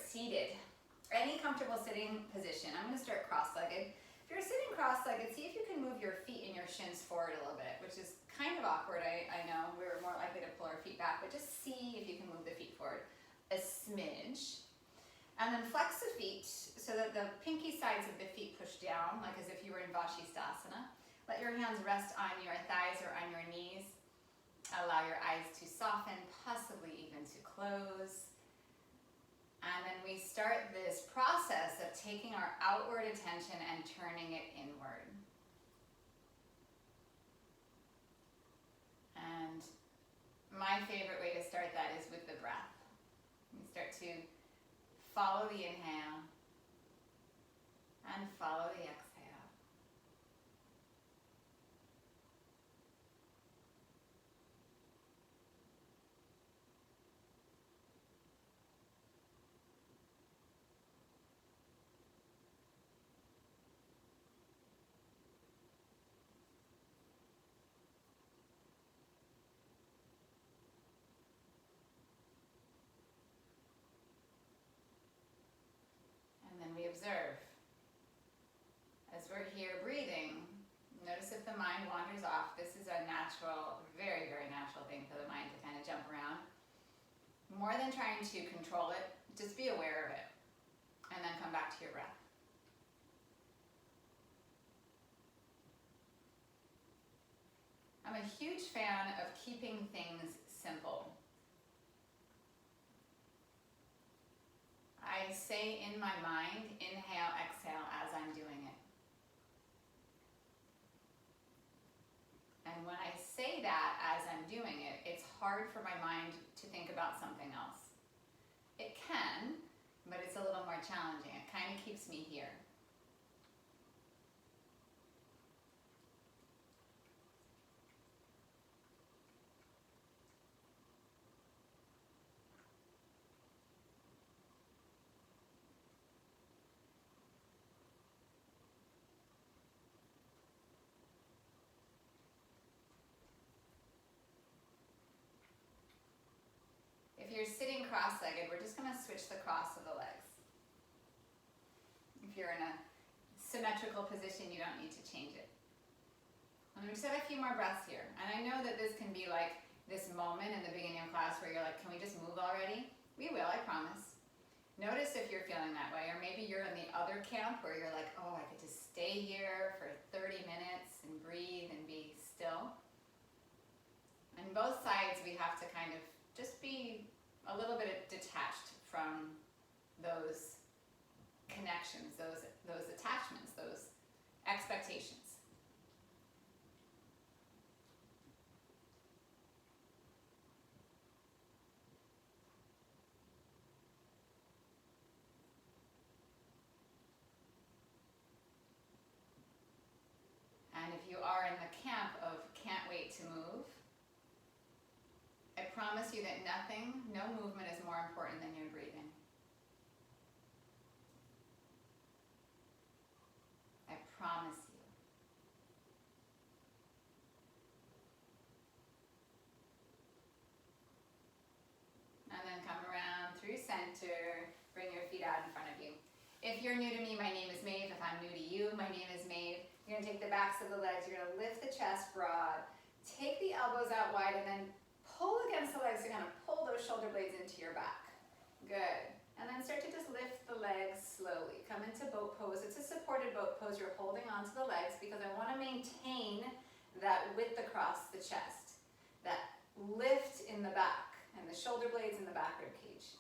seated, any comfortable sitting position. I'm gonna start cross-legged. If you're sitting cross-legged, see if you can move your feet and your shins forward a little bit, which is kind of awkward, I know. We're more likely to pull our feet back, but just see if you can move the feet forward a smidge. And then flex the feet so that the pinky sides of the feet push down, like as if you were in Vashisthasana. Let your hands rest on your thighs or on your knees. Allow your eyes to soften, possibly even to close. And then we start this process of taking our outward attention and turning it inward. And my favorite way to start that is with the breath. We start to follow the inhale and follow the exhale. Observe. As we're here breathing, notice if the mind wanders off. This is a natural, very, very natural thing for the mind to kind of jump around. More than trying to control it, just be aware of it. And then come back to your breath. I'm a huge fan of keeping things simple. I say in my mind, inhale, exhale, as I'm doing it. And when I say that as I'm doing it, it's hard for my mind to think about something else. It can, but it's a little more challenging. It kind of keeps me here. If you're sitting cross-legged, we're just going to switch the cross of the legs. If you're in a symmetrical position, you don't need to change it. And we just have a few more breaths here. And I know that this can be like this moment in the beginning of class where you're like, can we just move already? We will, I promise. Notice if you're feeling that way, or maybe you're in the other camp where you're like, oh, I could just stay here for 30 minutes and breathe and be still. On both sides, we have to kind of just be a little bit detached from those connections, those attachments, those expectations. And if you are in the camp of can't wait to move, I promise you that no movement is more important than your breathing. I promise you. And then come around through center, bring your feet out in front of you. If you're new to me, my name is Maeve. If I'm new to you, my name is Maeve. You're gonna take the backs of the legs, you're gonna lift the chest broad, take the elbows out wide, and then pull against the legs to kind of pull those shoulder blades into your back. Good. And then start to just lift the legs slowly. Come into boat pose. It's a supported boat pose. You're holding onto the legs because I want to maintain that width across the chest. That lift in the back and the shoulder blades in the back rib cage.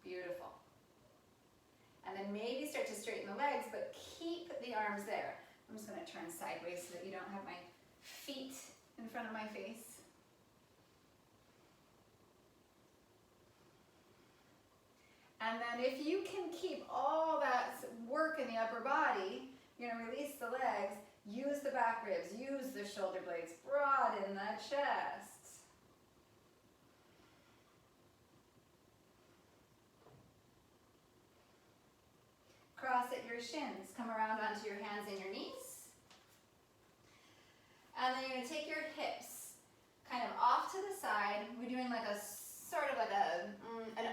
Beautiful. And then maybe start to straighten the legs, but keep the arms there. I'm just going to turn sideways so that you don't have my feet in front of my face. And then if you can keep all that work in the upper body, you're going to release the legs, use the back ribs, use the shoulder blades, broaden that chest. Cross at your shins, come around onto your hands and your knees. And then you're going to take your hips kind of off to the side. We're doing like a sort of like an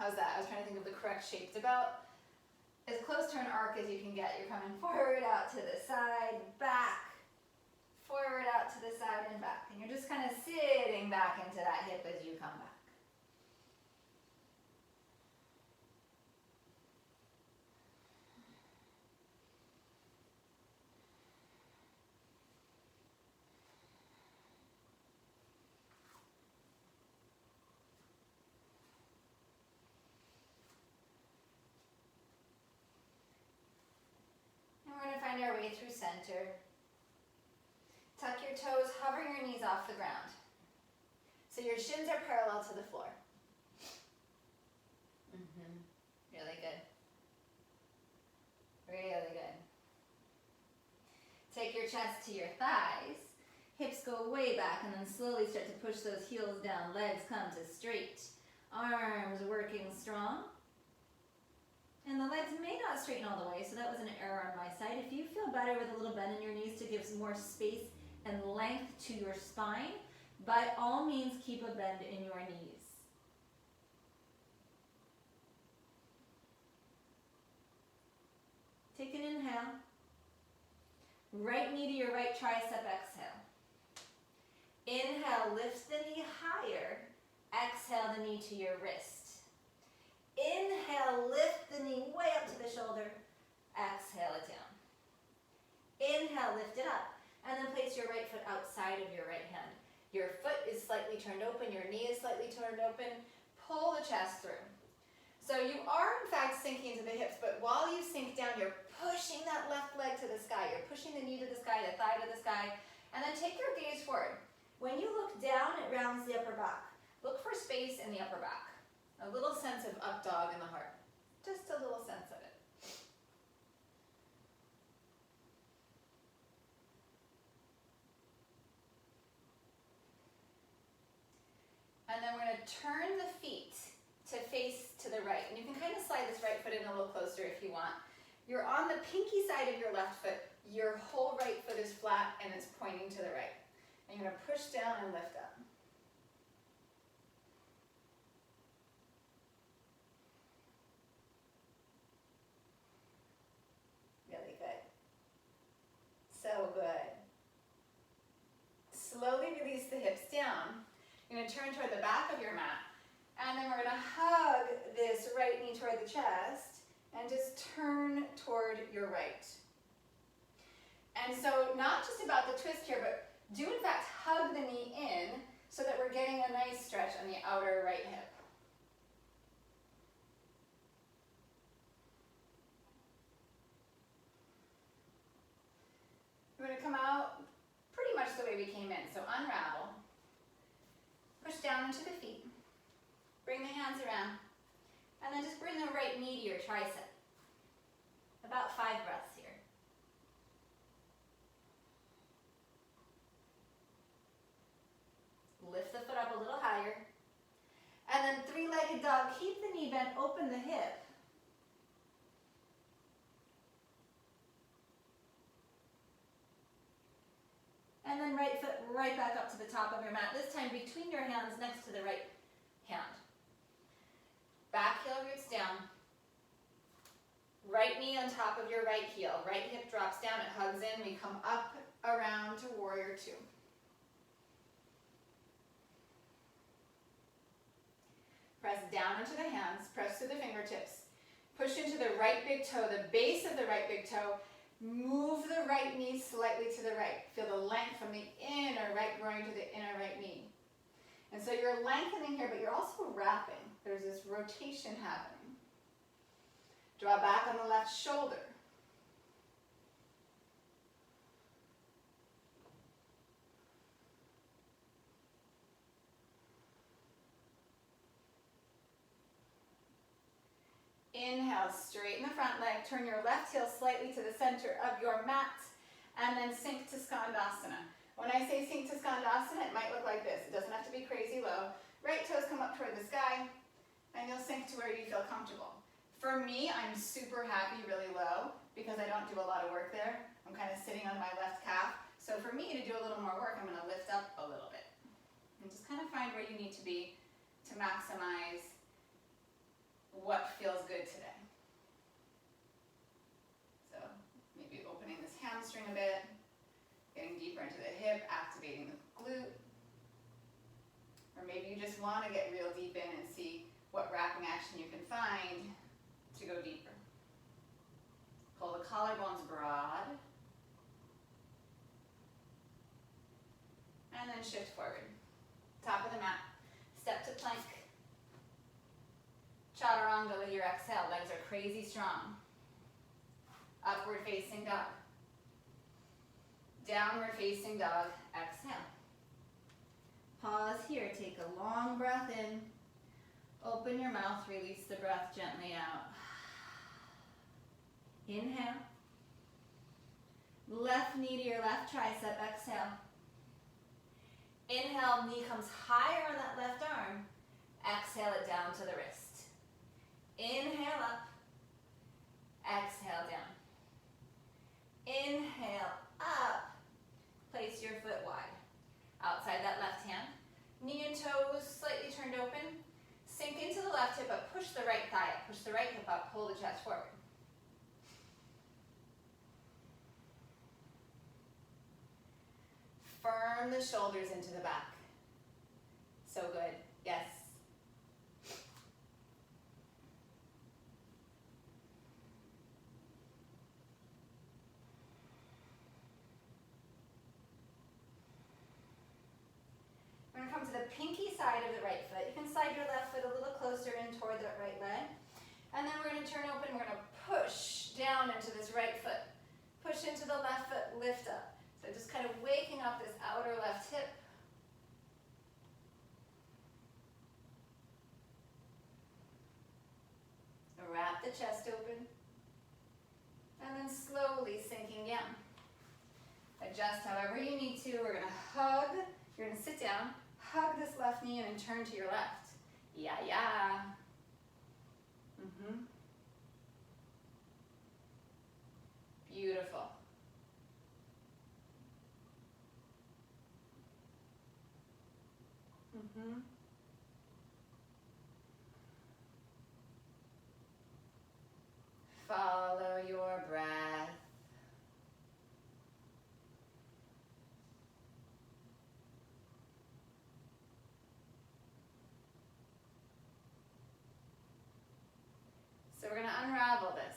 How's that? I was trying to think of the correct shape. It's about as close to an arc as you can get. You're coming forward, out to the side, back, forward, out to the side, and back. And you're just kind of sitting back into that hip as you come back. And we're going to find our way through center. Tuck your toes, hovering your knees off the ground. So your shins are parallel to the floor. Really good. Really good. Take your chest to your thighs. Hips go way back and then slowly start to push those heels down. Legs come to straight. Arms working strong. And the legs may not straighten all the way, so that was an error on my side. If you feel better with a little bend in your knees to give some more space and length to your spine, by all means keep a bend in your knees. Take an inhale. Right knee to your right tricep, exhale. Inhale, lift the knee higher. Exhale the knee to your wrist. Inhale, lift the knee way up to the shoulder. Exhale it down. Inhale, lift it up. And then place your right foot outside of your right hand. Your foot is slightly turned open, your knee is slightly turned open. Pull the chest through. So you are in fact sinking into the hips, but while you sink down, you're pushing that left leg to the sky. You're pushing the knee to the sky, the thigh to the sky, and then take your gaze forward. When you look down, it rounds the upper back. Look for space in the upper back. A little sense of up dog in the heart. Just a little sense of it. And then we're going to turn the feet to face to the right. And you can kind of slide this right foot in a little closer if you want. You're on the pinky side of your left foot. Your whole right foot is flat and it's pointing to the right. And you're going to push down and lift up. Really good. So good. Slowly release the hips down. You're going to turn toward the back of your mat. And then we're going to hug this right knee toward the chest and just turn toward your right. And so not just about the twist here, but do in fact hug the knee in so that we're getting a nice stretch on the outer right hip. We're going to come out pretty much the way we came in. So unravel, push down into the feet. Bring the hands around, and then just bring the right knee to your tricep. About 5 breaths here. Lift the foot up a little higher. And then 3-legged dog, keep the knee bent, open the hip. And then right foot right back up to the top of your mat, this time between your hands next to the right hand. Back heel roots down. Right knee on top of your right heel. Right hip drops down, it hugs in. We come up around to warrior 2. Press down into the hands, press through the fingertips. Push into the right big toe, the base of the right big toe. Move the right knee slightly to the right. Feel the length from the inner right groin to the inner right knee. And so you're lengthening here, but you're also wrapping. There's this rotation happening. Draw back on the left shoulder. Inhale, straighten the front leg. Turn your left heel slightly to the center of your mat, and then sink to Skandasana. When I say sink to Skandasana, it might look like this. It doesn't have to be crazy low. Right toes come up toward the sky, and you'll sink to where you feel comfortable. For me, I'm super happy really low because I don't do a lot of work there. I'm kind of sitting on my left calf. So for me to do a little more work, I'm going to lift up a little bit. And just kind of find where you need to be to maximize maybe you just want to get real deep in and see what wrapping action you can find to go deeper. Pull the collarbones broad. And then shift forward. Top of the mat. Step to plank. Chaturanga with your exhale. Legs are crazy strong. Upward facing dog. Downward facing dog. Exhale. Pause here. Take a long breath in. Open your mouth. Release the breath gently out. Inhale. Left knee to your left tricep. Exhale. Inhale, knee comes higher on that left arm. Exhale it down to the wrist. Inhale up. Exhale down. Inhale up. Place your foot wide. Outside that left hand. Knee and toes slightly turned open. Sink into the left hip up. Push the right thigh up. Push the right hip up. Pull the chest forward. Firm the shoulders into the back. So good. Yes. We're going to come to the pinky side of the right foot. You can slide your left foot a little closer in toward that right leg. And then we're going to turn open. We're going to push down into this right foot. Push into the left foot, lift up. So just kind of waking up this outer left hip. Wrap the chest open. And then slowly sinking down. Adjust however you need to. We're going to hug. You're going to sit down, hug this left knee, and then turn to your left. Yeah, yeah. Beautiful. Follow your breath. So we're going to unravel this.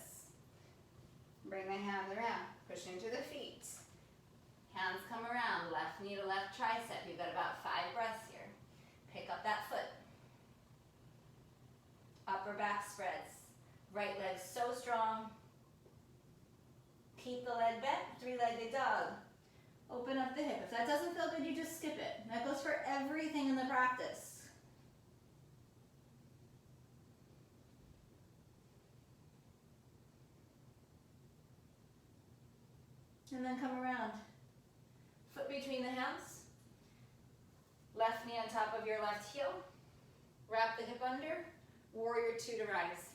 Bring the hands around. Push into the feet. Hands come around. Left knee to left tricep. You've got about 5 breaths here. Pick up that foot. Upper back spreads. Right leg so strong. Keep the leg bent. 3-legged dog. Open up the hip. If that doesn't feel good, you just skip it. That goes for everything in the practice. And then come around. Foot between the hands. Left knee on top of your left heel. Wrap the hip under. Warrior 2 to rise.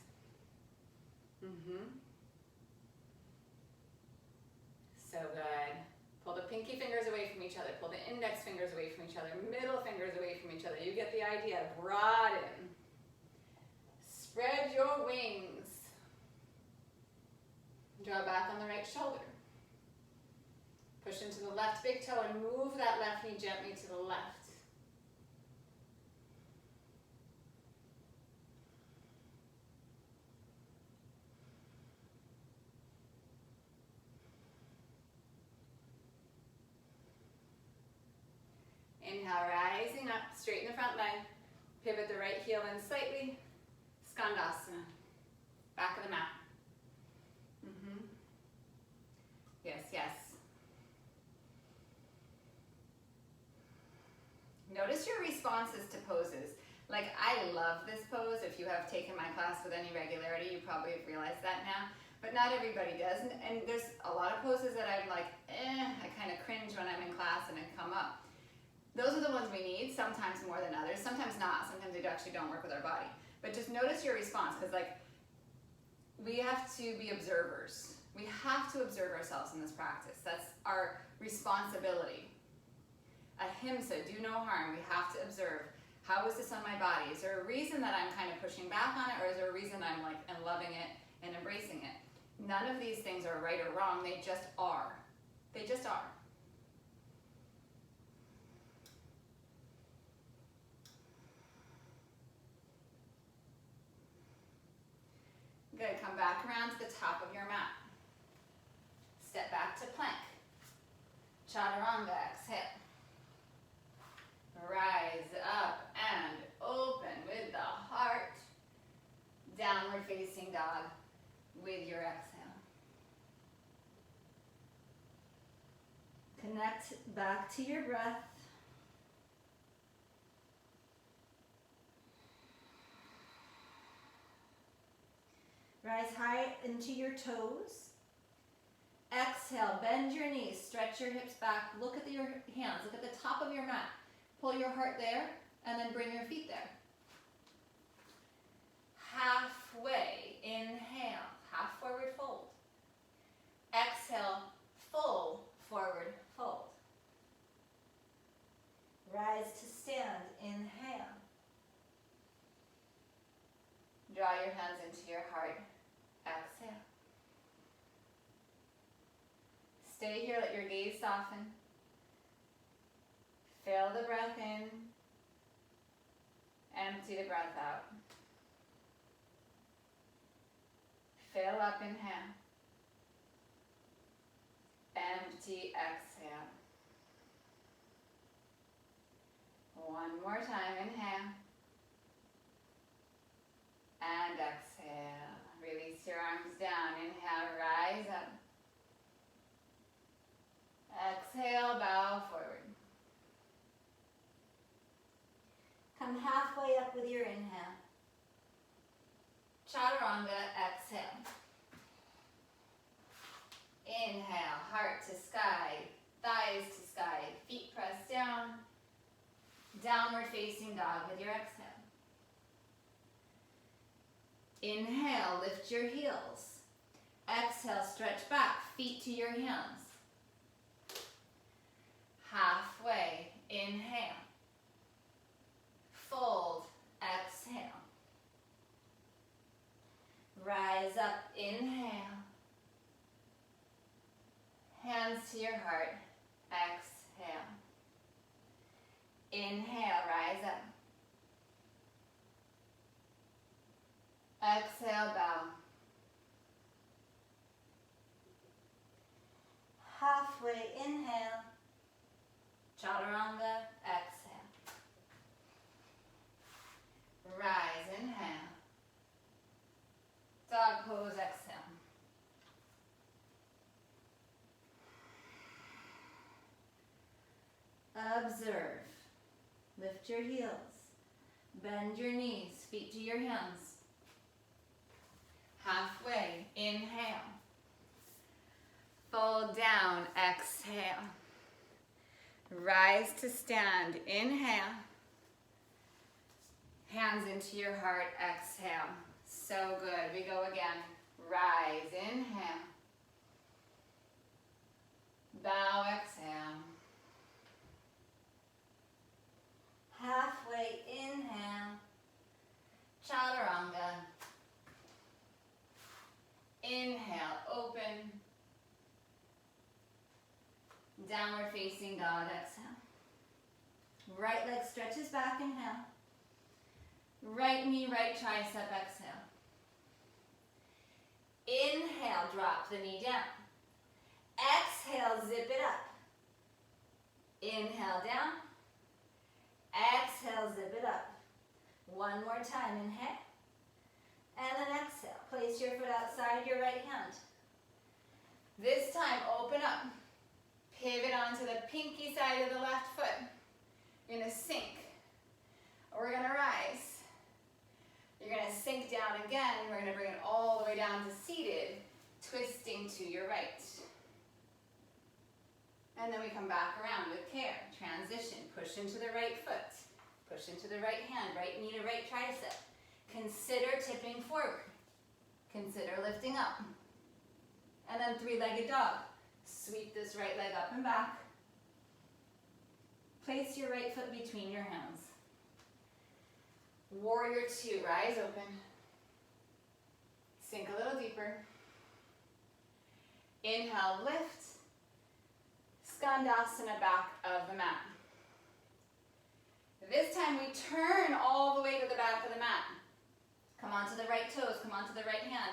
So good. Pull the pinky fingers away from each other. Pull the index fingers away from each other. Middle fingers away from each other. You get the idea. Broaden. Spread your wings. Draw back on the right shoulder. Push into the left big toe and move that left knee gently to the left. Inhale, rising up, straighten the front leg. Pivot the right heel in slightly. Skandasana. Back of the mat. Yes, yes. Notice your responses to poses. Like, I love this pose. If you have taken my class with any regularity, you probably have realized that now. But not everybody does. And there's a lot of poses that I'm like, I kind of cringe when I'm in class and I come up. Those are the ones we need, sometimes more than others. Sometimes not. Sometimes they actually don't work with our body. But just notice your response, because like, we have to be observers. We have to observe ourselves in this practice. That's our responsibility. Ahimsa, do no harm. We have to observe. How is this on my body? Is there a reason that I'm kind of pushing back on it, or is there a reason I'm like and loving it and embracing it? None of these things are right or wrong. They just are. They just are. Good, come back around to the top of your mat. Step back to plank. Chaturanga, exhale. Rise up and open with the heart. Downward facing dog with your exhale. Connect back to your breath. Rise high into your toes. Exhale, bend your knees, stretch your hips back, look at your hands, look at the top of your mat. Pull your heart there, and then bring your feet there. Halfway, inhale, half forward fold. Exhale, full forward fold. Rise to stand, inhale. Draw your hands into your heart, exhale. Stay here, let your gaze soften. Feel the breath in. Empty the breath out. Fill up, inhale. Empty, exhale. One more time, inhale. And exhale. Release your arms down. Inhale, rise up. Exhale, bow forward. Come halfway up with your inhale. Chaturanga, exhale. Inhale, heart to sky, thighs to sky, feet pressed down. Downward facing dog with your exhale. Inhale, lift your heels. Exhale, stretch back, feet to your hands. Halfway, inhale. Fold, exhale. Rise up, inhale. Hands to your heart, exhale. Inhale, rise up. Exhale, bow. Halfway, inhale. Chaturanga, exhale. Rise, inhale. Dog pose, exhale. Observe. Lift your heels. Bend your knees, feet to your hands. Halfway, inhale. Fold down, exhale. Rise to stand, inhale. Hands into your heart, exhale. So good, we go again. Rise, inhale. Bow, exhale. Halfway, inhale. Chaturanga. Inhale, open. Downward facing dog, exhale. Right leg stretches back, inhale. Right knee, right tricep, exhale. Inhale, drop the knee down. Exhale, zip it up. Inhale, down. Exhale, zip it up. One more time, inhale. And then exhale. Place your foot outside your right hand. This time, open up. Pivot onto the pinky side of the left foot. You're gonna sink. We're gonna rise. You're gonna sink down again. We're gonna bring it all the way down to seated, twisting to your right. And then we come back around with care. Transition, push into the right foot. Push into the right hand, right knee to right tricep. Consider tipping forward. Consider lifting up. And then three-legged dog. Sweep this right leg up and back. Place your right foot between your hands. Warrior two, rise open. Sink a little deeper. Inhale, lift. Skandasana, back of the mat. This time we turn all the way to the back of the mat. Come onto the right toes, come onto the right hand.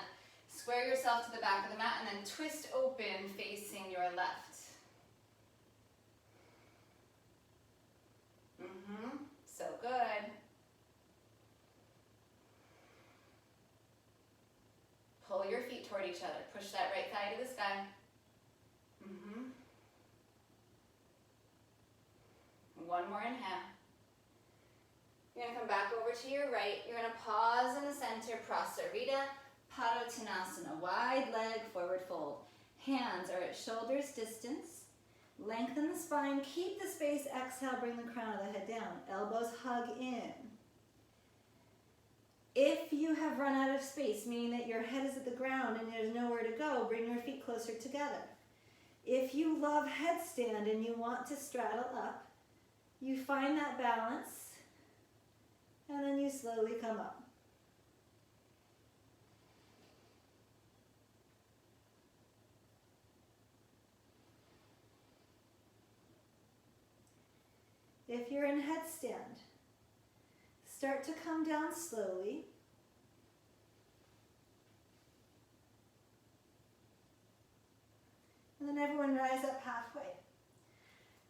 Square yourself to the back of the mat and then twist open facing your left. So good. Pull your feet toward each other. Push that right thigh to the sky. One more inhale. You're going to come back over to your right. You're going to pause in the center, Prasarita Padottanasana. Wide leg forward fold. Hands are at shoulders distance. Lengthen the spine. Keep the space. Exhale, bring the crown of the head down. Elbows hug in. If you have run out of space, meaning that your head is at the ground and there's nowhere to go, bring your feet closer together. If you love headstand and you want to straddle up, you find that balance and then you slowly come up. If you're in headstand, start to come down slowly. And then everyone rise up halfway.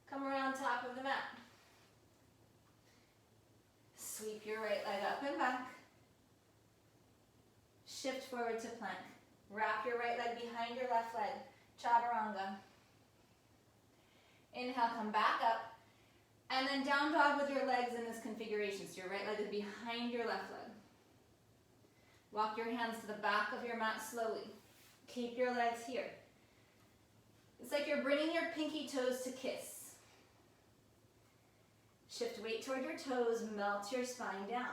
Come around top of the mat. Sweep your right leg up and back. Shift forward to plank. Wrap your right leg behind your left leg. Chaturanga. Inhale, come back up. And then down dog with your legs in this configuration. So your right leg is behind your left leg. Walk your hands to the back of your mat slowly. Keep your legs here. It's like you're bringing your pinky toes to kiss. Shift weight toward your toes, melt your spine down.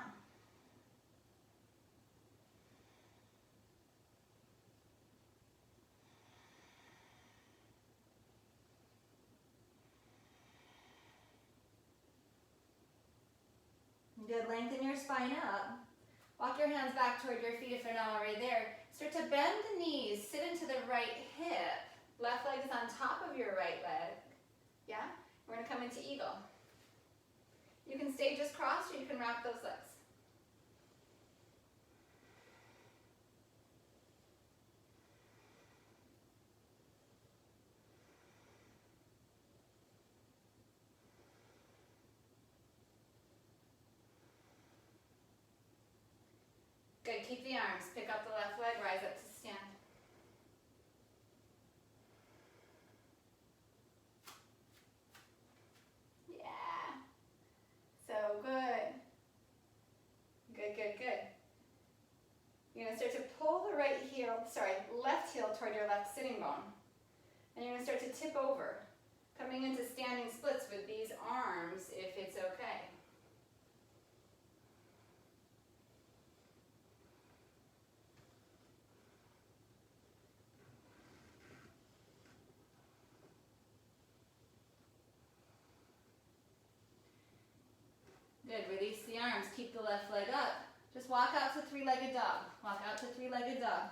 Good, lengthen your spine up. Walk your hands back toward your feet if they're not already there. Start to bend the knees, sit into the right hip. Left leg is on top of your right leg. Yeah? We're gonna come into eagle. You can stay just crossed or you can wrap those legs. Good, keep the arms. Pick up the left leg, rise up to stand. Yeah. So good. Good, good, good. You're going to start to pull the left heel toward your left sitting bone. And you're going to start to tip over, coming into standing splits with these arms if it's okay. Good, release the arms, keep the left leg up. Just walk out to three-legged dog. Walk out to three-legged dog.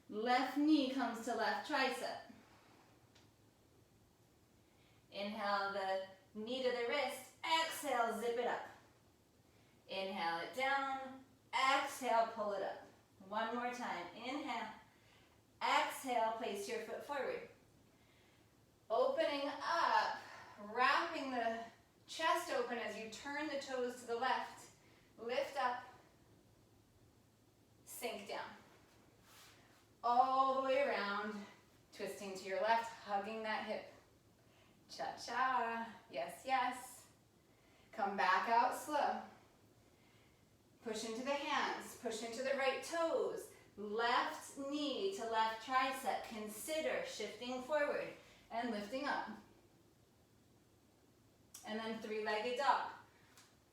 Left knee comes to left tricep. Inhale the knee to the wrist. Exhale, zip it up. Inhale it down. Exhale, pull it up. One more time. Inhale. Exhale, place your foot forward. Opening up, wrapping the chest open as you turn the toes to the left. Lift up, sink down. All the way around, twisting to your left, hugging that hip. Cha-cha, yes, yes. Come back out slow. Push into the hands, push into the right toes. Left knee to left tricep. Consider shifting forward and lifting up. And then three-legged dog.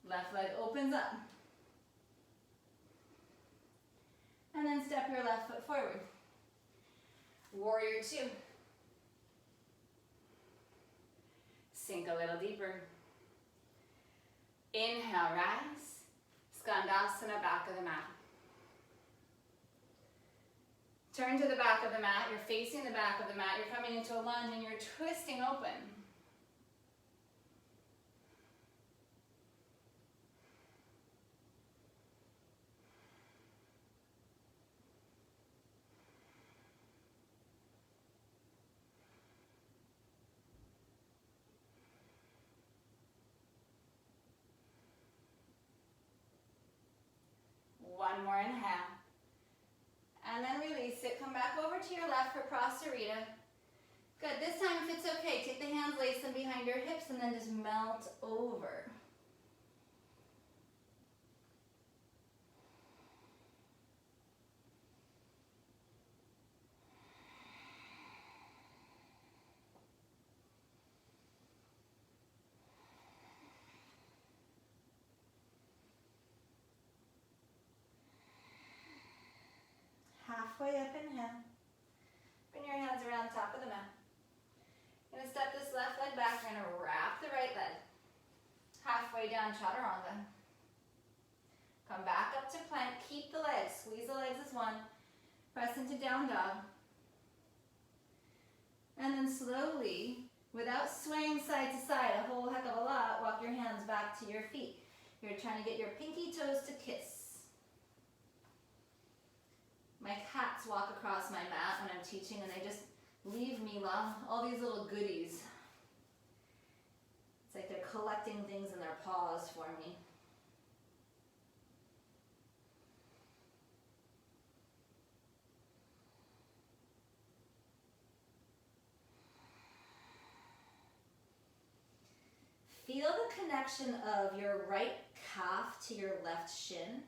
Left leg opens up. And then step your left foot forward. Warrior two. Sink a little deeper. Inhale, rise. Skandasana, back of the mat. Turn to the back of the mat. You're facing the back of the mat. You're coming into a lunge and you're twisting open. to your left for Prasarita. Good, this time if it's okay, take the hands, lace them behind your hips, and then just melt over. Halfway up, inhale. Bring your hands around top of the mat. You're going to step this left leg back. You're going to wrap the right leg. Halfway down, chaturanga. Come back up to plank. Keep the legs. Squeeze the legs as one. Press into down dog. And then slowly, without swaying side to side a whole heck of a lot, walk your hands back to your feet. You're trying to get your pinky toes to kiss. My cats walk across my mat when I'm teaching and they just leave me all these little goodies. It's like they're collecting things in their paws for me. Feel the connection of your right calf to your left shin.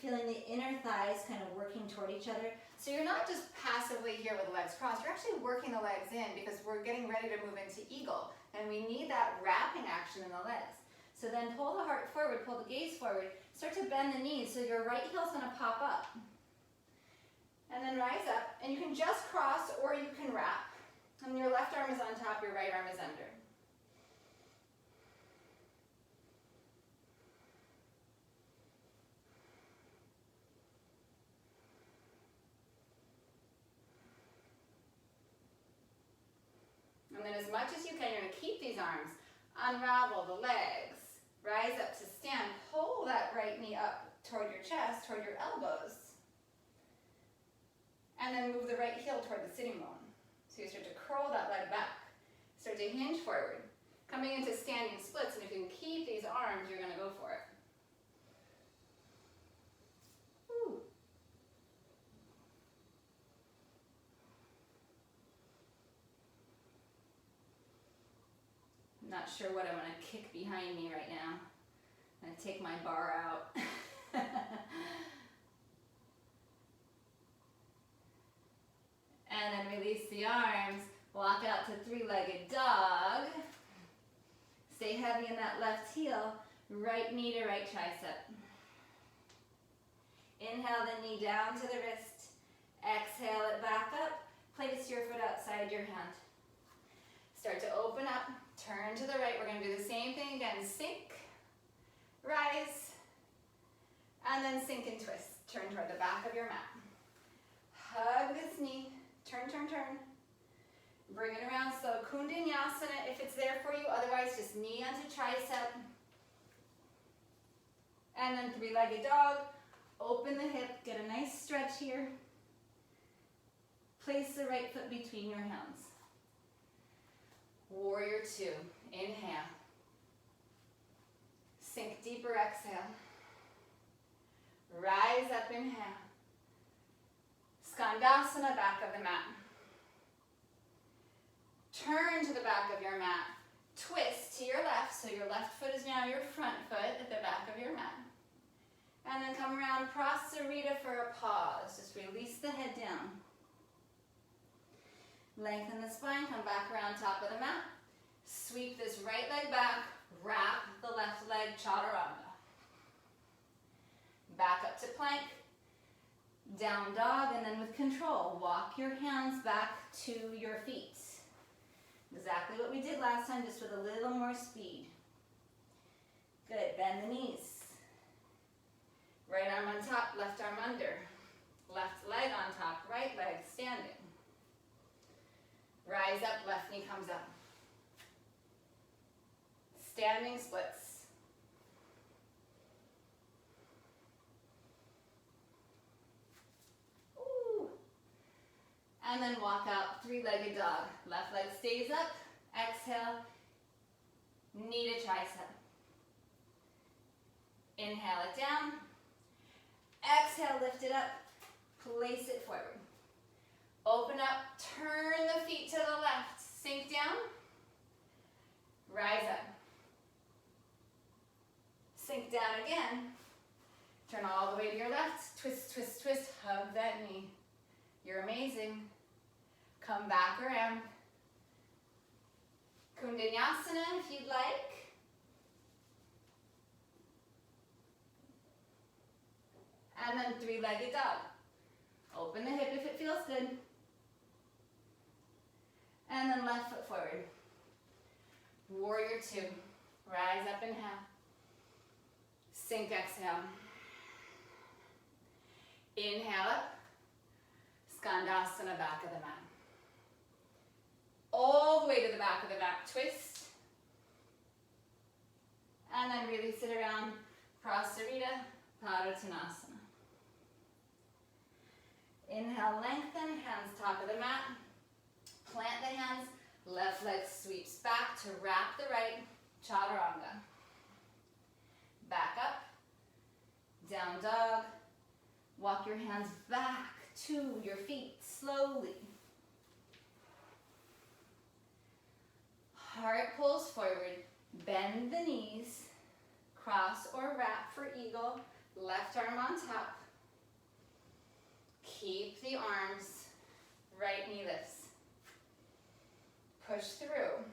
Feeling the inner thighs kind of working toward each other. So you're not just passively here with the legs crossed, you're actually working the legs in because we're getting ready to move into eagle. And we need that wrapping action in the legs. So then pull the heart forward, pull the gaze forward, start to bend the knees so your right heel's gonna pop up. And then rise up, and you can just cross or you can wrap. And your left arm is on top, your right arm is under. And then as much as you can, you're going to keep these arms, unravel the legs, rise up to stand, pull that right knee up toward your chest, toward your elbows, and then move the right heel toward the sitting bone. So you start to curl that leg back, start to hinge forward, coming into standing splits, and if you can keep these arms, you're going to go for it. Woo. Not sure what I'm going to kick behind me right now. I'm going to take my bar out. And then release the arms. Walk out to three-legged dog. Stay heavy in that left heel. Right knee to right tricep. Inhale the knee down to the wrist. Exhale it back up. Place your foot outside your hand. Start to open up. Turn to the right. We're going to do the same thing again. Sink, rise, and then sink and twist. Turn toward the back of your mat. Hug this knee. Turn, turn, turn. Bring it around slow. Kundanyasana if it's there for you. Otherwise, just knee onto tricep. And then three-legged dog. Open the hip. Get a nice stretch here. Place the right foot between your hands. Warrior two. Inhale. Sink deeper, exhale. Rise up, inhale. Skandasana, back of the mat. Turn to the back of your mat. Twist to your left, so your left foot is now your front foot at the back of your mat. And then come around Prasarita for a pause. Just release the head down. Lengthen the spine, come back around top of the mat. Sweep this right leg back, wrap the left leg, chaturanga. Back up to plank, down dog, and then with control, walk your hands back to your feet. Exactly what we did last time, just with a little more speed. Good, bend the knees. Right arm on top, left arm under. Left leg on top, right leg standing. Rise up, left knee comes up. Standing splits. Ooh. And then walk out, three-legged dog. Left leg stays up, exhale, knee to tricep. Inhale it down, exhale, lift it up, place it forward. Open up, turn the feet to the left, sink down, rise up. Sink down again, turn all the way to your left, twist, twist, twist, hug that knee. You're amazing. Come back around. Kundanyasana if you'd like. And then three-legged dog. Open the hip if it feels good. And then left foot forward. Warrior two. Rise up, inhale. Sink, exhale. Inhale up. Skandasana, back of the mat. All the way to the back of the mat. Twist. And then release it around. Prasarita, Padottanasana. Inhale, lengthen, hands top of the mat. Plant the hands, left leg sweeps back to wrap the right, chaturanga. Back up, down dog. Walk your hands back to your feet slowly. Heart pulls forward, bend the knees, cross or wrap for eagle, left arm on top. Keep the arms, right knee lifts. Push through,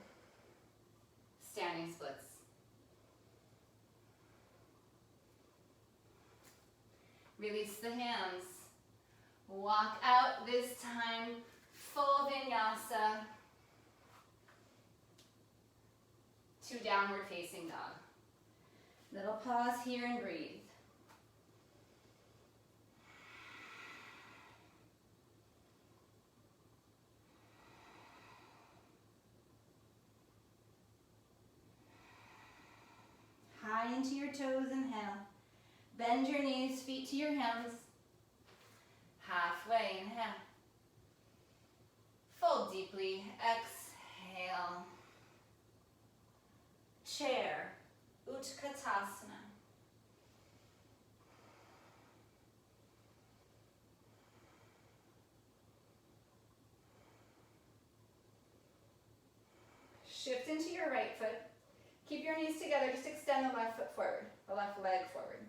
standing splits. Release the hands. Walk out this time, full vinyasa to downward facing dog. Little pause here and breathe. High into your toes, inhale. Bend your knees, feet to your hands. Halfway, inhale. Fold deeply, exhale. Chair, Utkatasana. Shift into your right foot. Keep your knees together, just extend the left foot forward, the left leg forward.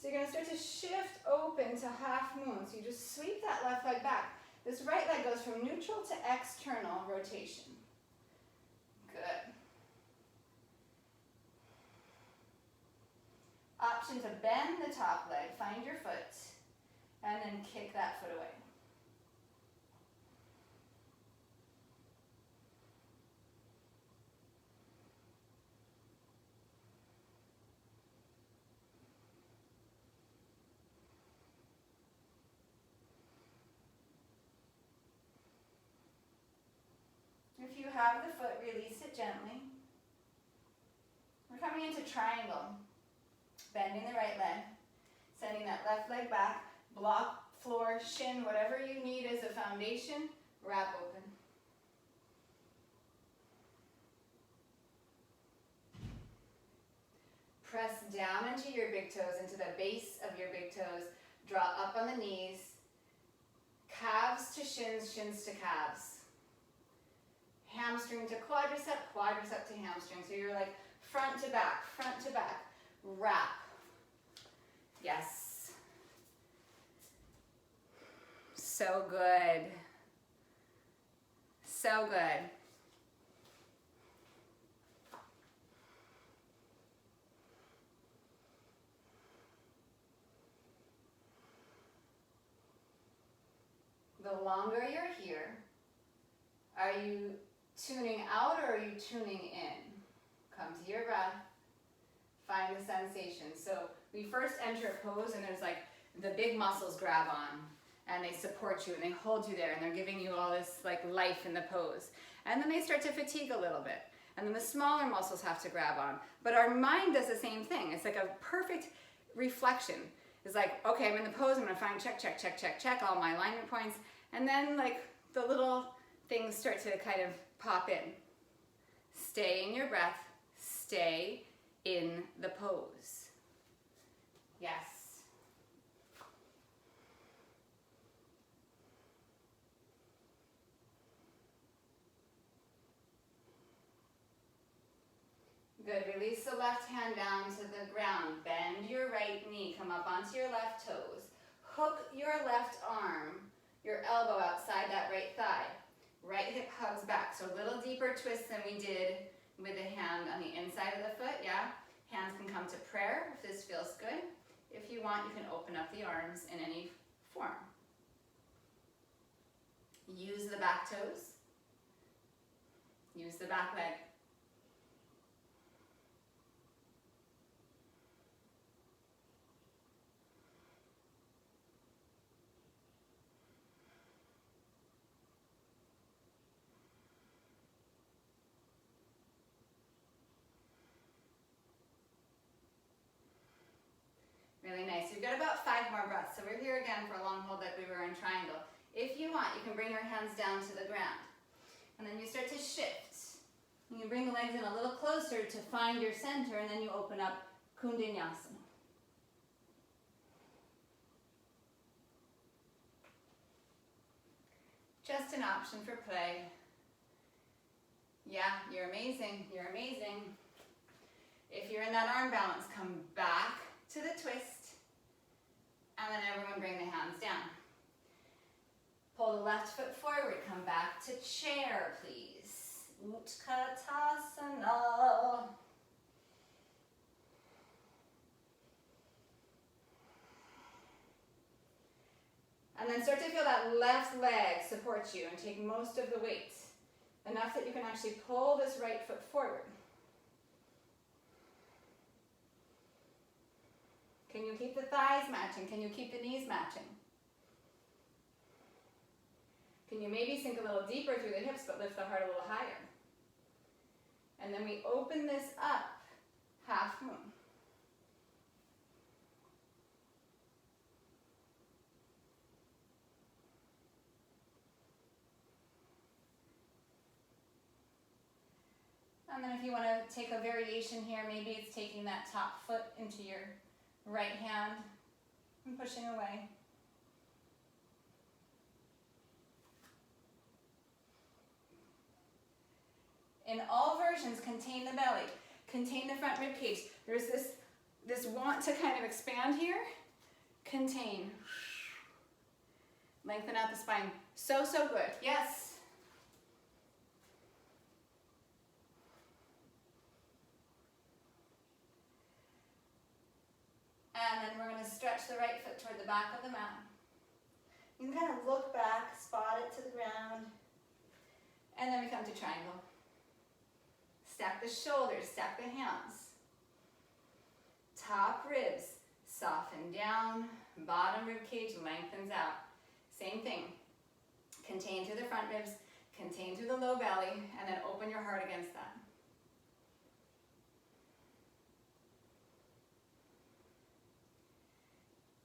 So you're going to start to shift open to half moon. So you just sweep that left leg back. This right leg goes from neutral to external rotation. Good. Option to bend the top leg, find your foot, and then kick that foot away. If you have the foot, release it gently. We're coming into triangle. Bending the right leg, sending that left leg back, block, floor, shin, whatever you need as a foundation, wrap open. Press down into your big toes, into the base of your big toes. Draw up on the knees. Calves to shins, shins to calves. Hamstring to quadricep, quadricep to hamstring. So you're like front to back, wrap. Yes. So good. So good. The longer you're here, are you tuning out or are you tuning in? Come to your breath, find the sensation. So we first enter a pose and there's like the big muscles grab on and they support you and they hold you there and they're giving you all this like life in the pose. And then they start to fatigue a little bit. And then the smaller muscles have to grab on. But our mind does the same thing. It's like a perfect reflection. It's like, okay, I'm in the pose, I'm gonna find check all my alignment points. And then like the little things start to kind of pop in. Stay in your breath, stay in the pose. Yes. Good, release the left hand down to the ground. Bend your right knee, come up onto your left toes. Hook your left arm, your elbow outside that right thigh. Right hip hugs back, so a little deeper twist than we did with the hand on the inside of the foot, yeah? Hands can come to prayer if this feels good. If you want, you can open up the arms in any form. Use the back toes. Use the back leg. Really nice. You've got about 5 more breaths. So we're here again for a long hold like we were in triangle. If you want, you can bring your hands down to the ground. And then you start to shift. You can bring the legs in a little closer to find your center, and then you open up Kundinyasana. Just an option for play. Yeah, you're amazing. You're amazing. If you're in that arm balance, come back to the twist, and then everyone bring the hands down. Pull the left foot forward, come back to chair, please. Utkatasana. And then start to feel that left leg support you and take most of the weight, enough that you can actually pull this right foot forward. Can you keep the thighs matching? Can you keep the knees matching? Can you maybe sink a little deeper through the hips but lift the heart a little higher? And then we open this up, half moon. And then if you want to take a variation here, maybe it's taking that top foot into your right hand and pushing away. In all versions, contain the belly, contain the front rib cage. There's this want to kind of expand here. Contain. Lengthen out the spine. So good. Yes. And then we're going to stretch the right foot toward the back of the mat. You can kind of look back, spot it to the ground, and then we come to triangle. Stack the shoulders, stack the hands. Top ribs soften down, bottom rib cage lengthens out. Same thing. Contain through the front ribs, contain through the low belly, and then open your heart against that.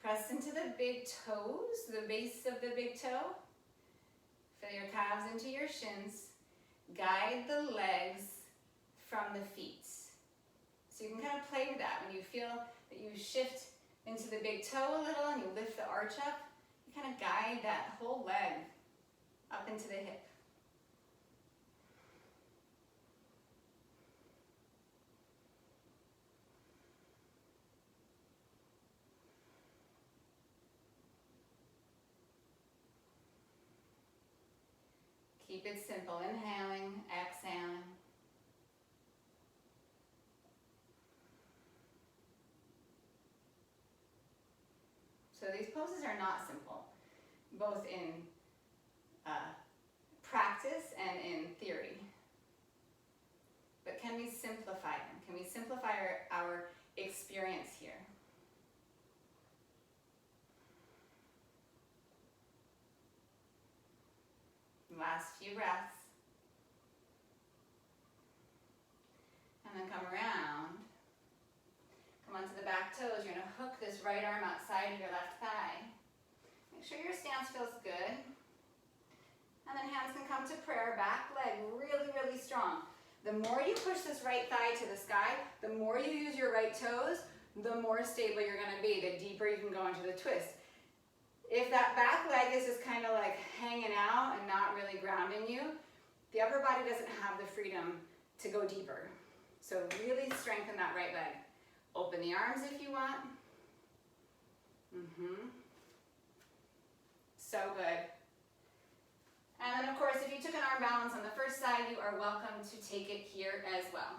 Press into the big toes, the base of the big toe. Feel your calves into your shins. Guide the legs from the feet. So you can kind of play with that. When you feel that you shift into the big toe a little and you lift the arch up, you kind of guide that whole leg up into the hip. Keep it simple, inhaling, exhaling. So these poses are not simple, both in practice and in theory. But can we simplify them? Can we simplify our experience here? Last few breaths. And then come around. Come onto the back toes. You're going to hook this right arm outside of your left thigh. Make sure your stance feels good. And then hands can come to prayer. Back leg really, really strong. The more you push this right thigh to the sky, the more you use your right toes, the more stable you're gonna be, the deeper you can go into the twist. If that back leg is just kind of like hanging out and not really grounding you, the upper body doesn't have the freedom to go deeper. So really strengthen that right leg. Open the arms if you want. So good. And then of course, if you took an arm balance on the first side, you are welcome to take it here as well.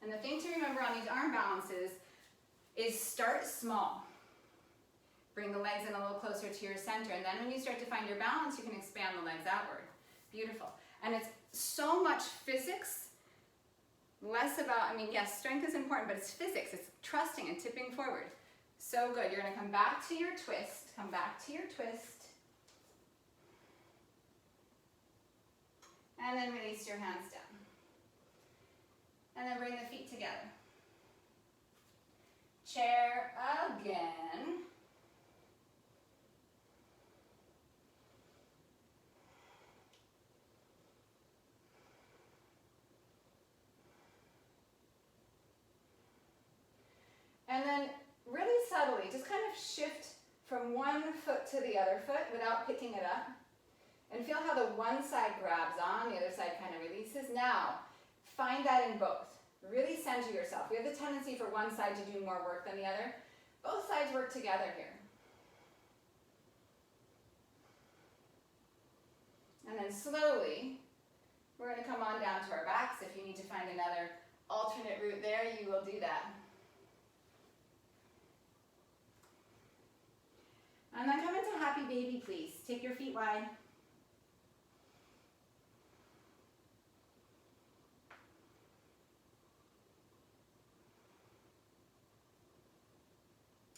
And the thing to remember on these arm balances is start small. Bring the legs in a little closer to your center, and then when you start to find your balance, you can expand the legs outward. Beautiful. And it's so much physics, less about, I mean, yes, strength is important, but it's physics. It's trusting and tipping forward. So good. You're going to come back to your twist. Come back to your twist. And then release your hands down. And then bring the feet together. Chair again. And then really subtly, just kind of shift from one foot to the other foot without picking it up. And feel how the one side grabs on, the other side kind of releases. Now, find that in both. Really center yourself. We have the tendency for one side to do more work than the other. Both sides work together here. And then slowly, we're going to come on down to our backs. If you need to find another alternate route there, you will do that. And then come into happy baby, please. Take your feet wide.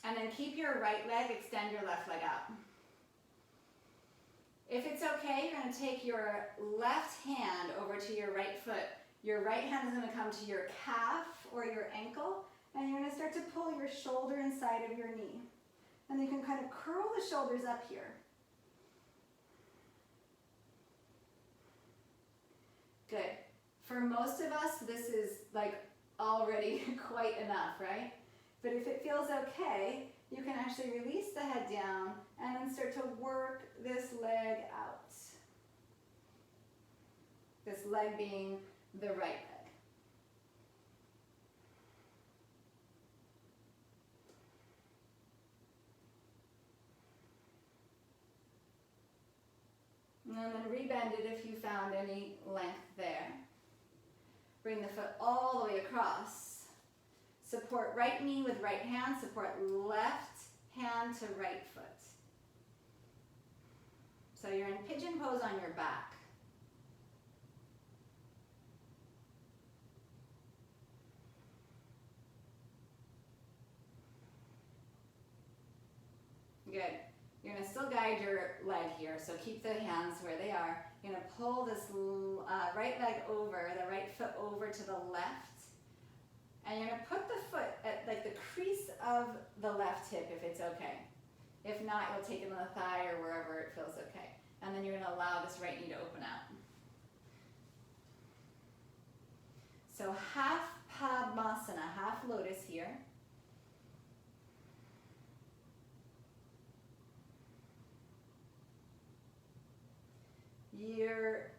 And then keep your right leg, extend your left leg out. If it's okay, you're going to take your left hand over to your right foot. Your right hand is going to come to your calf or your ankle, and you're going to start to pull your shoulder inside of your knee. And you can kind of curl the shoulders up here. Good. For most of us, this is like already quite enough, right? But if it feels okay, you can actually release the head down and then start to work this leg out. This leg being the right leg. And then rebend it if you found any length there. Bring the foot all the way across. Support right knee with right hand. Support left hand to right foot. So you're in pigeon pose on your back. Good. You're going to still guide your leg here, so keep the hands where they are. You're going to pull this right leg over, the right foot over to the left. And you're going to put the foot at like the crease of the left hip if it's okay. If not, you'll take it on the thigh or wherever it feels okay. And then you're going to allow this right knee to open out. So half Padmasana, half lotus here. You're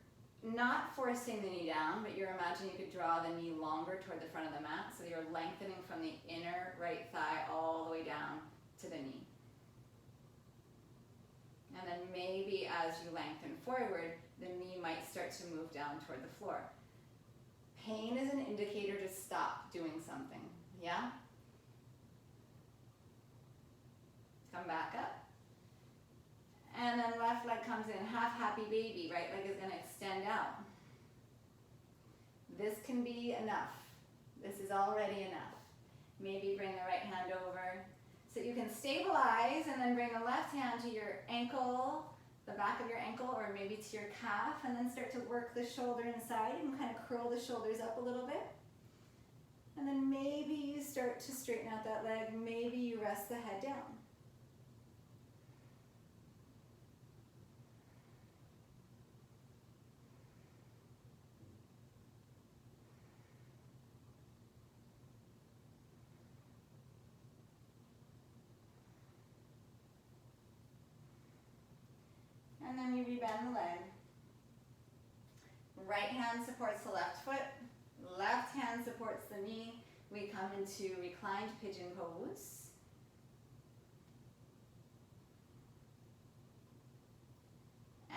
not forcing the knee down, but you're imagining you could draw the knee longer toward the front of the mat, so you're lengthening from the inner right thigh all the way down to the knee. And then maybe as you lengthen forward, the knee might start to move down toward the floor. Pain is an indicator to stop doing something, yeah? Come back up. And then left leg comes in, half happy baby, right leg is going to extend out. This can be enough. This is already enough. Maybe bring the right hand over so you can stabilize and then bring the left hand to your ankle, the back of your ankle, or maybe to your calf, and then start to work the shoulder inside. You can kind of curl the shoulders up a little bit. And then maybe you start to straighten out that leg. Maybe you rest the head down. And then we rebend the leg. Right hand supports the left foot. Left hand supports the knee. We come into reclined pigeon pose.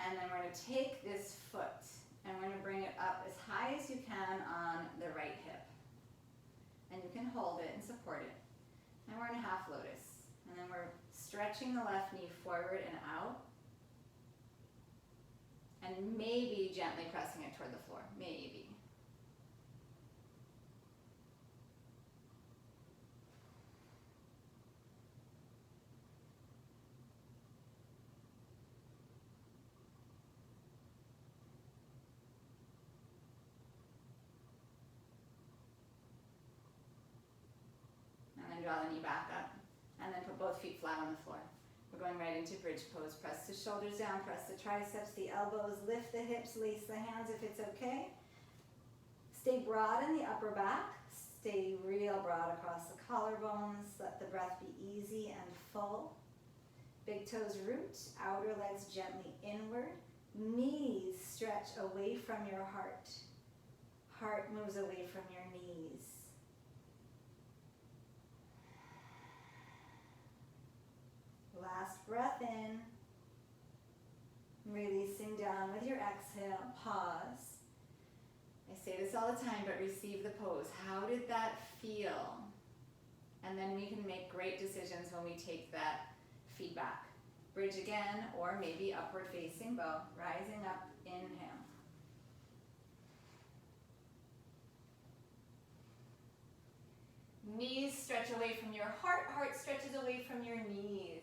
And then we're going to take this foot and we're going to bring it up as high as you can on the right hip. And you can hold it and support it. And we're in a half lotus. And then we're stretching the left knee forward and out. And maybe gently pressing it toward the floor. Maybe. Draw the knee back up, and then put both feet flat on the floor. We're going right into bridge pose. Press the shoulders down, press the triceps, the elbows, lift the hips, lace the hands if it's okay. Stay broad in the upper back. Stay real broad across the collarbones. Let the breath be easy and full. Big toes root, outer legs gently inward. Knees stretch away from your heart. Heart moves away from your knees. Last breath in, releasing down with your exhale, pause. I say this all the time, but receive the pose. How did that feel? And then we can make great decisions when we take that feedback. Bridge again, or maybe upward facing bow, rising up, inhale. Knees stretch away from your heart, heart stretches away from your knees.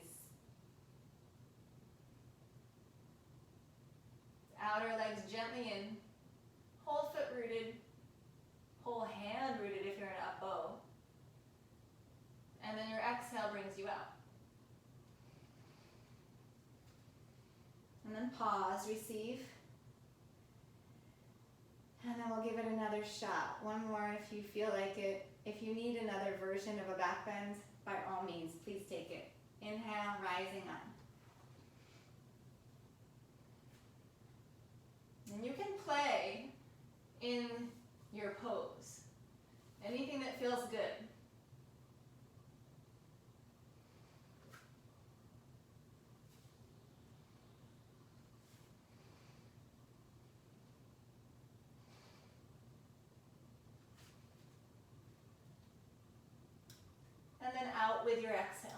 Outer legs gently in, whole foot rooted, whole hand rooted if you're in up bow. And then your exhale brings you out. And then pause, receive. And then we'll give it another shot. One more if you feel like it. If you need another version of a back bend, by all means, please take it. Inhale, rising up. And you can play in your pose. Anything that feels good. And then out with your exhale.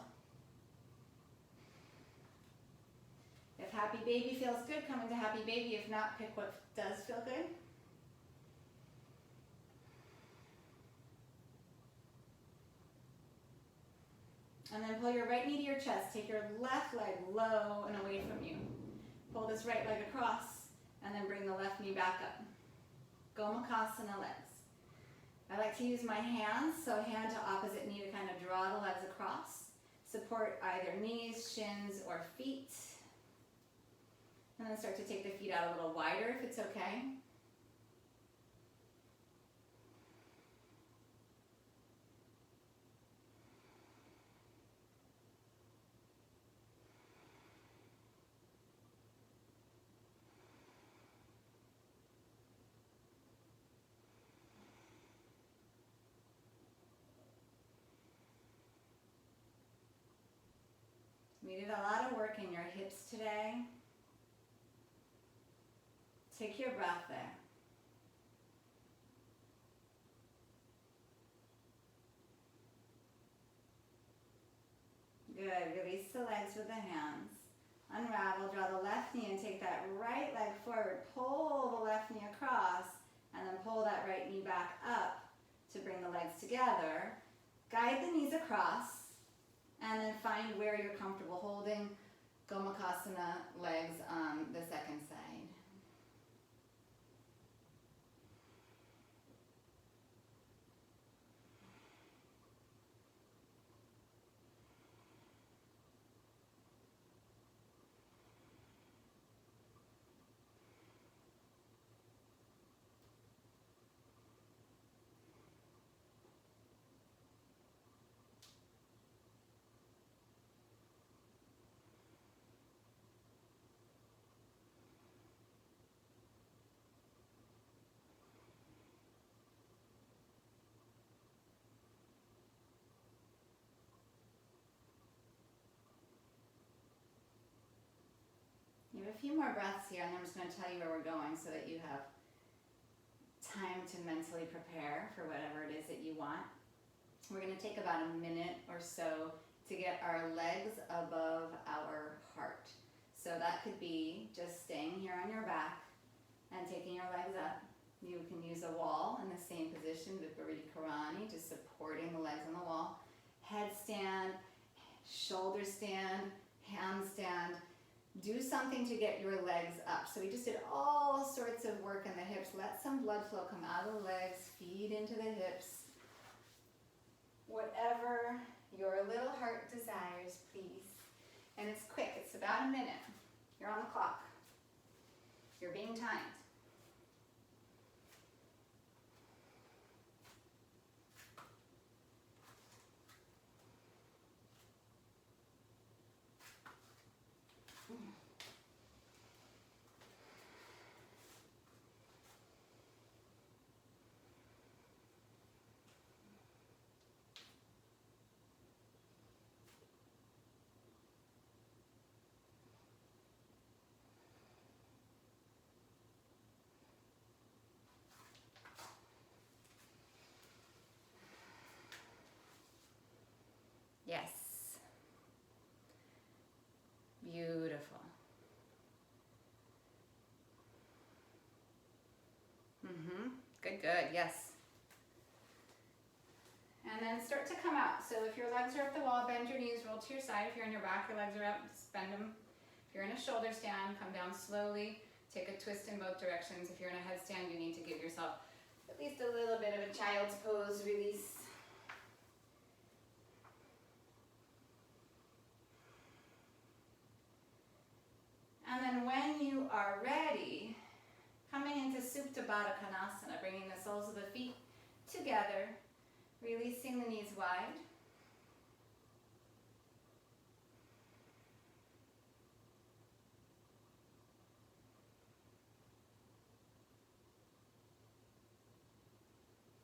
If happy baby feels good, come into happy baby. If not, pick what does feel good. And then pull your right knee to your chest. Take your left leg low and away from you. Pull this right leg across, and then bring the left knee back up. Gomukhasana legs. I like to use my hands, so hand to opposite knee to kind of draw the legs across. Support either knees, shins, or feet. And then start to take the feet out a little wider if it's okay. We did a lot of work in your hips today. Take your breath there. Good. Release the legs with the hands. Unravel, draw the left knee and take that right leg forward. Pull the left knee across and then pull that right knee back up to bring the legs together. Guide the knees across and then find where you're comfortable holding Gomukhasana legs on the second side. few more breaths here, and I'm just going to tell you where we're going so that you have time to mentally prepare for whatever it is that you want. We're going to take about a minute or so to get our legs above our heart. So that could be just staying here on your back and taking your legs up. You can use a wall in the same position, Viparita Karani, just supporting the legs on the wall. Headstand, shoulder stand, handstand. Do something to get your legs up. So we just did all sorts of work in the hips. Let some blood flow come out of the legs, feed into the hips. Whatever your little heart desires, please. And it's quick, it's about a minute. You're on the clock. You're being timed. Yes. Beautiful. Good, good, yes. And then start to come out. So if your legs are up the wall, bend your knees, roll to your side. If you're on your back, your legs are up, just bend them. If you're in a shoulder stand, come down slowly. Take a twist in both directions. If you're in a headstand, you need to give yourself at least a little bit of a child's pose release. And then when you are ready, coming into Supta Baddha Konasana, bringing the soles of the feet together, releasing the knees wide.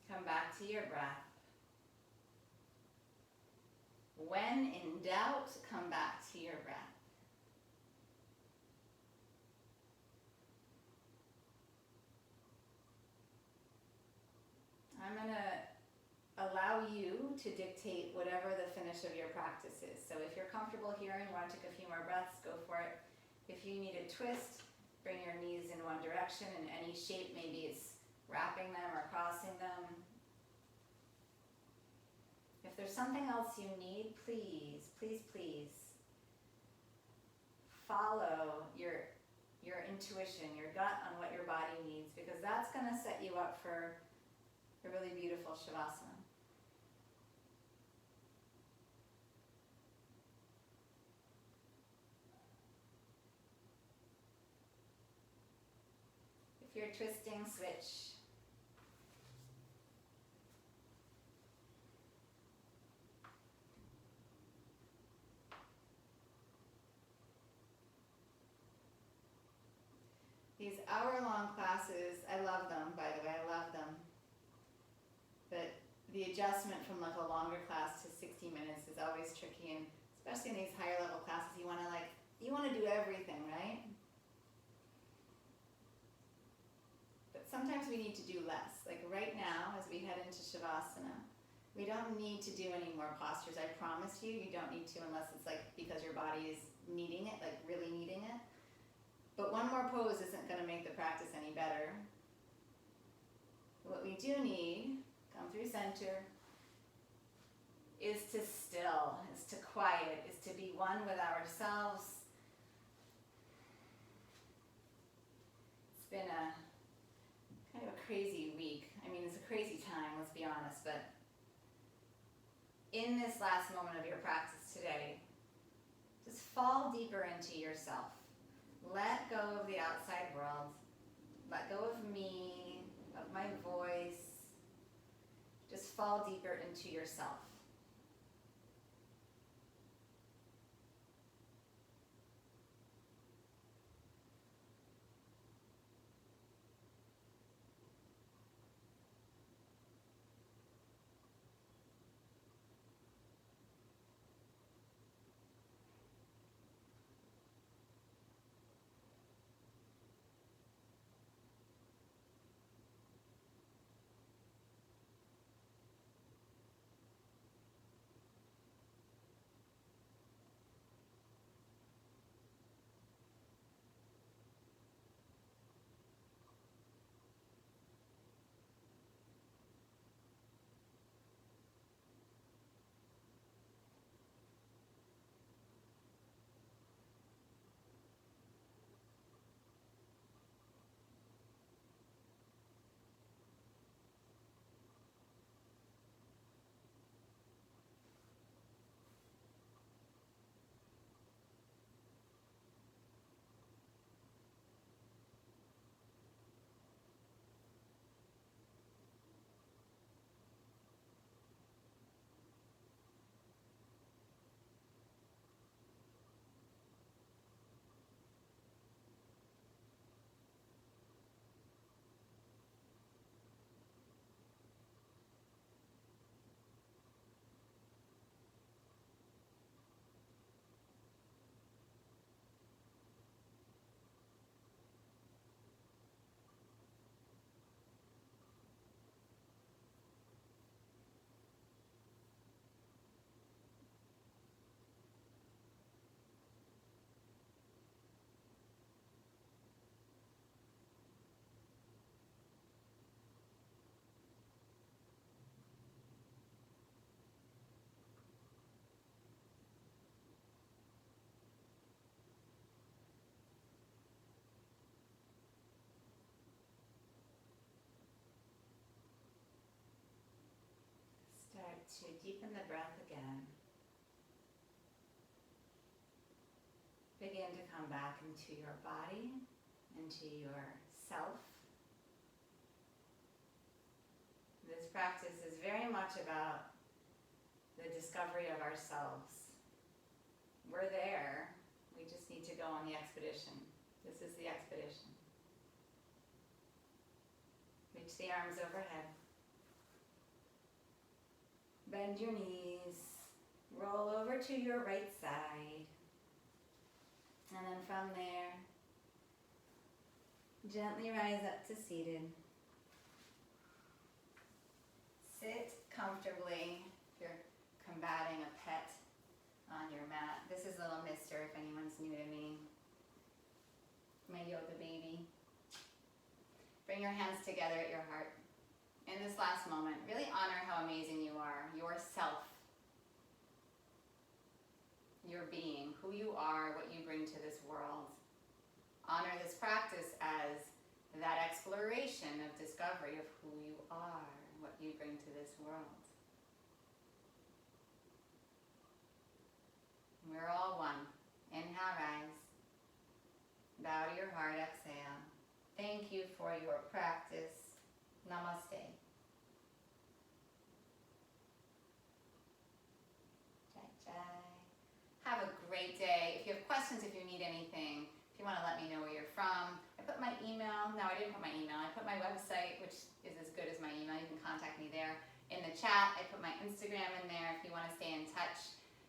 Come back to your breath. When in doubt, come back to your breath. I'm going to allow you to dictate whatever the finish of your practice is. So if you're comfortable here and want to take a few more breaths, go for it. If you need a twist, bring your knees in one direction in any shape. Maybe it's wrapping them or crossing them. If there's something else you need, please, please, please follow your intuition, your gut on what your body needs, because that's going to set you up for a really beautiful Shavasana. If you're twisting, switch. These hour-long classes, I love them, by the way, I love them. But the adjustment from like a longer class to 60 minutes is always tricky, and especially in these higher level classes, you want to do everything, right? But sometimes we need to do less. Like right now, as we head into Shavasana, we don't need to do any more postures. I promise you, you don't need to unless it's like because your body is needing it, like really needing it. But one more pose isn't going to make the practice any better. What we do need, come through center, is to still, is to quiet, is to be one with ourselves. It's been a kind of a crazy week. I mean, it's a crazy time, let's be honest, but in this last moment of your practice today, just fall deeper into yourself. Let go of the outside world. Let go of me, of my voice. Just fall deeper into yourself. to deepen the breath again. Begin to come back into your body, into yourself. This practice is very much about the discovery of ourselves. We're there, we just need to go on the expedition. This is the expedition. Reach the arms overhead. Bend your knees, roll over to your right side, and then from there, gently rise up to seated. Sit comfortably if you're combating a pet on your mat. This is little Mister, if anyone's new to me. My yoga baby. Bring your hands together at your heart. In this last moment, really honor how amazing you are, yourself, your being, who you are, what you bring to this world. Honor this practice as that exploration of discovery of who you are, what you bring to this world. We're all one. Inhale, rise. Bow to your heart, exhale. Thank you for your practice. Namaste. Jai Jai. Have a great day. If you have questions, if you need anything, if you want to let me know where you're from, I put my email. No, I didn't put my email. I put my website, which is as good as my email. You can contact me there. In the chat, I put my Instagram in there if you want to stay in touch.